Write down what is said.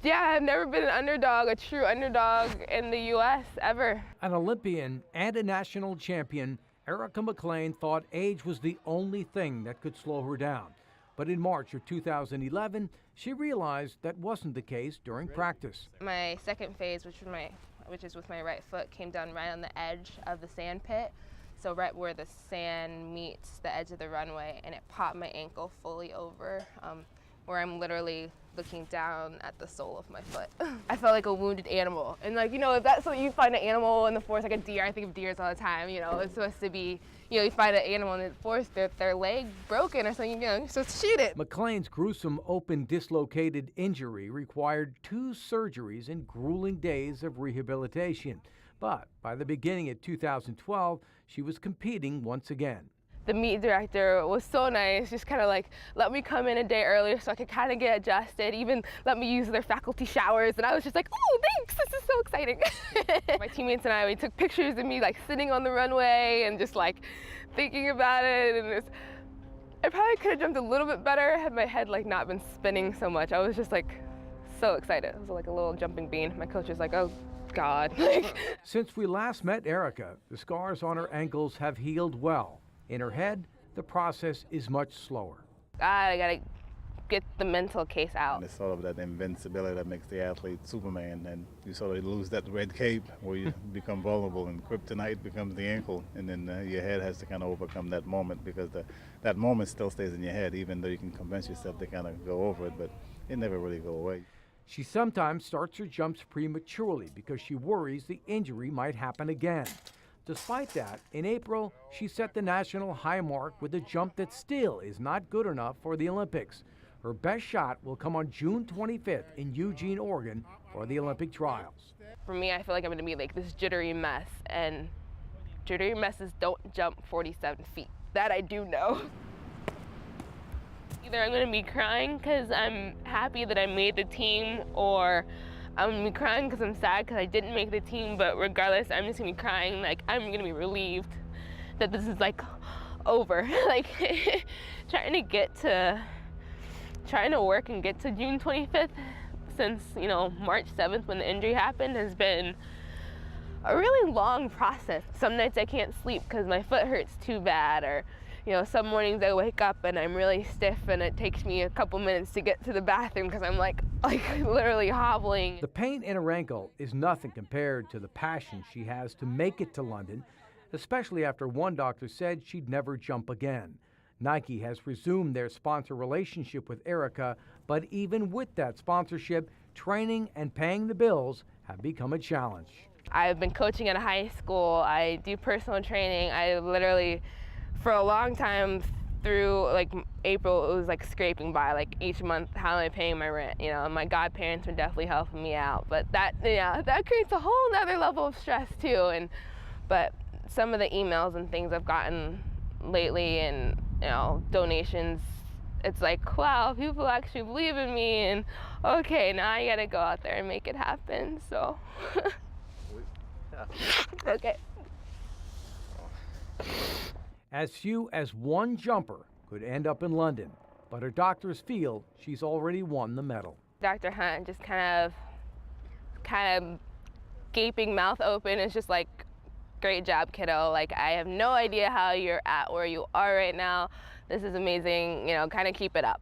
Yeah, I've never been an underdog, a true underdog in the U.S. ever. An Olympian and a national champion, Erica McLain thought age was the only thing that could slow her down. But in March of 2011, she realized that wasn't the case during practice. My second phase, which is with my right foot, came down right on the edge of the sand pit. So right where the sand meets the edge of the runway, and it popped my ankle fully over, where I'm literally looking down at the sole of my foot. I felt like a wounded animal. And like, if that's what you find an animal in the forest, like a deer, I think of deers all the time, it's supposed to be, you find an animal in the forest, their leg broken or something, you're supposed to shoot it. McLain's gruesome open dislocated injury required 2 surgeries and grueling days of rehabilitation. But by the beginning of 2012, she was competing once again. The meet director was so nice, just kind of like let me come in a day earlier so I could kind of get adjusted, even let me use their faculty showers, and I was just like, oh, thanks, this is so exciting. My teammates and we took pictures of me like sitting on the runway and just like thinking about it, and I probably could have jumped a little bit better had my head like not been spinning so much. I was just like so excited. It was like a little jumping bean. My coach was like, oh, God. Since we last met Erica, the scars on her ankles have healed well. In her head, the process is much slower. I gotta get the mental case out. And it's sort of that invincibility that makes the athlete Superman, and you sort of lose that red cape where you become vulnerable, and kryptonite becomes the ankle, and then your head has to kind of overcome that moment, because that moment still stays in your head, even though you can convince yourself to kind of go over it, but it never really go away. She sometimes starts her jumps prematurely because she worries the injury might happen again. Despite that, in April, she set the national high mark with a jump that still is not good enough for the Olympics. Her best shot will come on June 25th in Eugene, Oregon for the Olympic trials. For me, I feel like I'm gonna be like this jittery mess, and jittery messes don't jump 47 feet. That I do know. Either I'm gonna be crying because I'm happy that I made the team, or I'm gonna be crying because I'm sad because I didn't make the team, but regardless, I'm just gonna be crying. Like, I'm gonna be relieved that this is like over. Like, trying to work and get to June 25th since, March 7th when the injury happened has been a really long process. Some nights I can't sleep because my foot hurts too bad, or some mornings I wake up and I'm really stiff and it takes me a couple minutes to get to the bathroom because I'm like literally hobbling. The pain in her ankle is nothing compared to the passion she has to make it to London, especially after one doctor said she'd never jump again. Nike has resumed their sponsor relationship with Erica, but even with that sponsorship, training and paying the bills have become a challenge. I've been coaching at a high school. I do personal training. I literally, for a long time, through like April, it was like scraping by, like each month, how am I paying my rent? My godparents were definitely helping me out, but that creates a whole nother level of stress too. But some of the emails and things I've gotten lately, and donations, it's like, wow, people actually believe in me, and okay, now I gotta go out there and make it happen. So okay. As few as one jumper could end up in London, but her doctors feel she's already won the medal. Dr. Hunt just kind of gaping mouth open is just like, great job, kiddo. Like, I have no idea how you're at where you are right now. This is amazing, kind of keep it up.